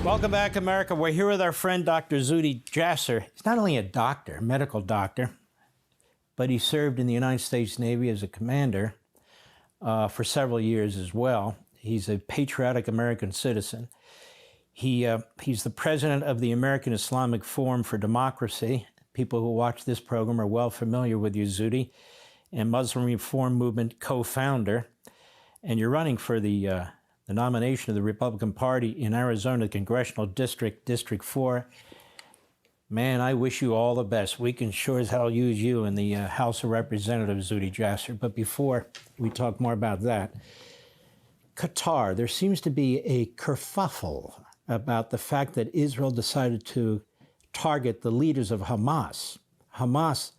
Welcome back, America. We're here with our friend, Dr. Zuhdi Jasser. He's not only a doctor, medical doctor, but he served in the United States Navy as a commander for several years as well. He's a patriotic American citizen. He's the president of the American Islamic Forum for Democracy. People who watch this program are well familiar with you, Zuhdi, and Muslim Reform Movement co-founder. And you're running for the nomination of the Republican Party in Arizona Congressional District, District 4. Man, I wish you all the best. We can sure as hell use you in the House of Representatives, Zuhdi Jasser. But before we talk more about that, Qatar, there seems to be a kerfuffle about the fact that Israel decided to target the leaders of Hamas. Hamas,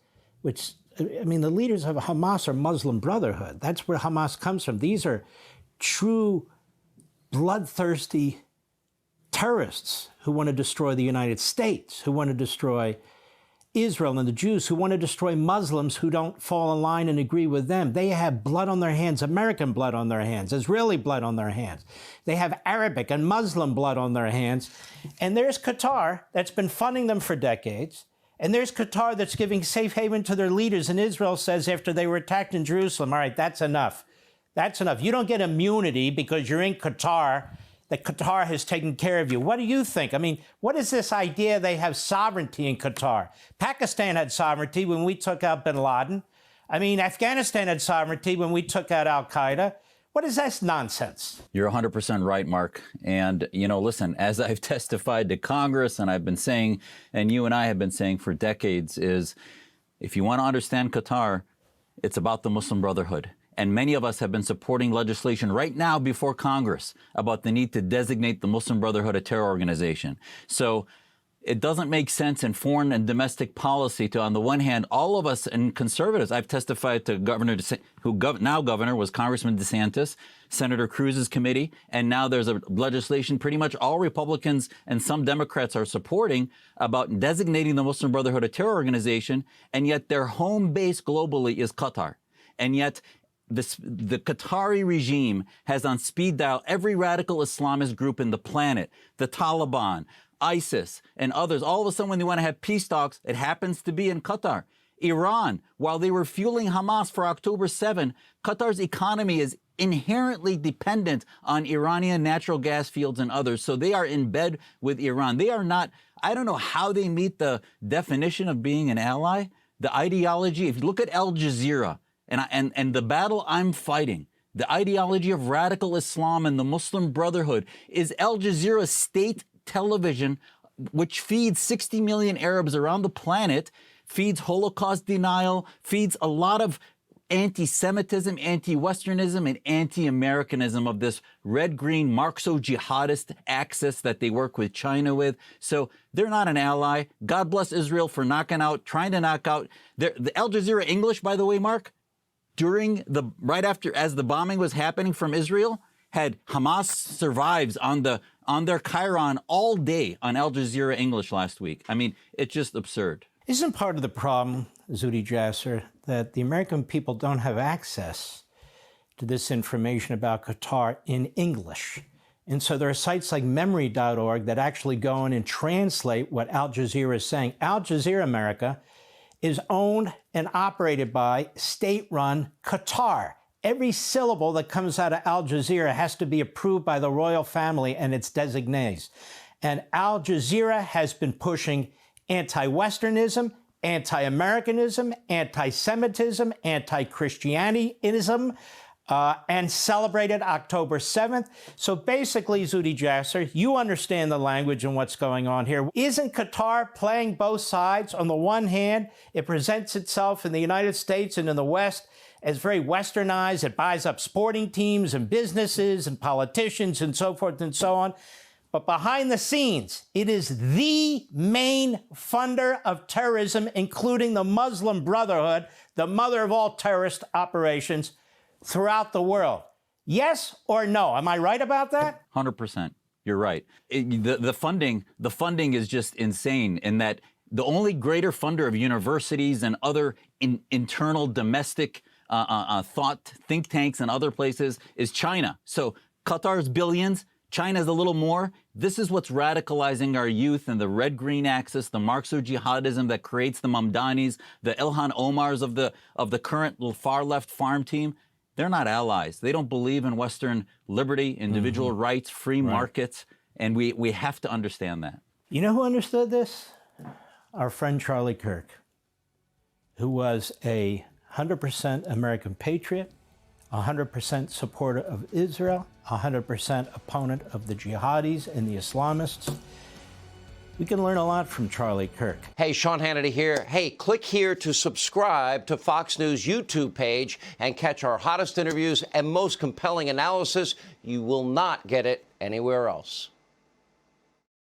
which, I mean, the leaders of Hamas are Muslim Brotherhood. That's where Hamas comes from. These are true bloodthirsty terrorists who want to destroy the United States, who want to destroy Israel and the Jews, who want to destroy Muslims who don't fall in line and agree with them. They have blood on their hands, American blood on their hands, Israeli blood on their hands. They have Arabic and Muslim blood on their hands. And there's Qatar that's been funding them for decades. And there's Qatar that's giving safe haven to their leaders. And Israel says after they were attacked in Jerusalem, all right, that's enough. That's enough. You don't get immunity because you're in Qatar, that Qatar has taken care of you. What do you think? I mean, what is this idea they have sovereignty in Qatar? Pakistan had sovereignty when we took out bin Laden. I mean, Afghanistan had sovereignty when we took out al-Qaeda. What is this nonsense? You're 100% right, Mark. And, you know, listen, as I've testified to Congress and I've been saying, and you and I have been saying for decades, is if you want to understand Qatar, it's about the Muslim Brotherhood. And many of us have been supporting legislation right now before Congress about the need to designate the Muslim Brotherhood a terror organization. So it doesn't make sense in foreign and domestic policy to, on the one hand, all of us and conservatives. I've testified to Governor, now Governor was Congressman DeSantis, Senator Cruz's committee, and now there's a legislation pretty much all Republicans and some Democrats are supporting about designating the Muslim Brotherhood a terror organization, and yet their home base globally is Qatar. And yet the Qatari regime has on speed dial every radical Islamist group in the planet, the Taliban, ISIS, and others. All of a sudden, when they want to have peace talks, it happens to be in Qatar. Iran, while they were fueling Hamas for October 7, Qatar's economy is inherently dependent on Iranian natural gas fields and others. So they are in bed with Iran. They are not, I don't know how they meet the definition of being an ally. The ideology, if you look at Al Jazeera, and the battle I'm fighting, the ideology of radical Islam and the Muslim Brotherhood, is Al Jazeera state television, which feeds 60 million Arabs around the planet, feeds Holocaust denial, feeds a lot of anti-Semitism, anti-Westernism, and anti-Americanism of this red-green Marxo-jihadist axis that they work with China with. So they're not an ally. God bless Israel for trying to knock out. The Al Jazeera English, by the way, Mark, right after, as the bombing was happening from Israel, had Hamas survives on their chyron all day on Al Jazeera English last week. I mean, it's just absurd. Isn't part of the problem, Zuhdi Jasser, that the American people don't have access to this information about Qatar in English? And so there are sites like memory.org that actually go in and translate what Al Jazeera is saying. Al Jazeera, America, is owned and operated by state-run Qatar. Every syllable that comes out of Al Jazeera has to be approved by the royal family and its designees. And Al Jazeera has been pushing anti-Westernism, anti-Americanism, anti-Semitism, anti-Christianism, and celebrated October 7th. So basically, Zuhdi Jasser, you understand the language and what's going on here. Isn't Qatar playing both sides? On the one hand, it presents itself in the United States and in the West as very westernized. It buys up sporting teams and businesses and politicians and so forth and so on. But behind the scenes, it is the main funder of terrorism, including the Muslim Brotherhood, the mother of all terrorist operations throughout the world. Yes or no? Am I right about that? 100%. You're right. The funding is just insane in that the only greater funder of universities and other internal domestic thought think tanks and other places is China. So Qatar's billions, China's a little more. This is what's radicalizing our youth and the red-green axis, the Marxo-jihadism that creates the Mamdanis, the Ilhan Omars of the current far-left farm team. They're not allies. They don't believe in Western liberty, individual rights, free markets, and we have to understand that. You know who understood this? Our friend Charlie Kirk, who was a 100% American patriot, 100% supporter of Israel, 100% opponent of the jihadis and the Islamists. We can learn a lot from Charlie Kirk. Hey, Sean Hannity here. Hey, click here to subscribe to Fox News YouTube page and catch our hottest interviews and most compelling analysis. You will not get it anywhere else.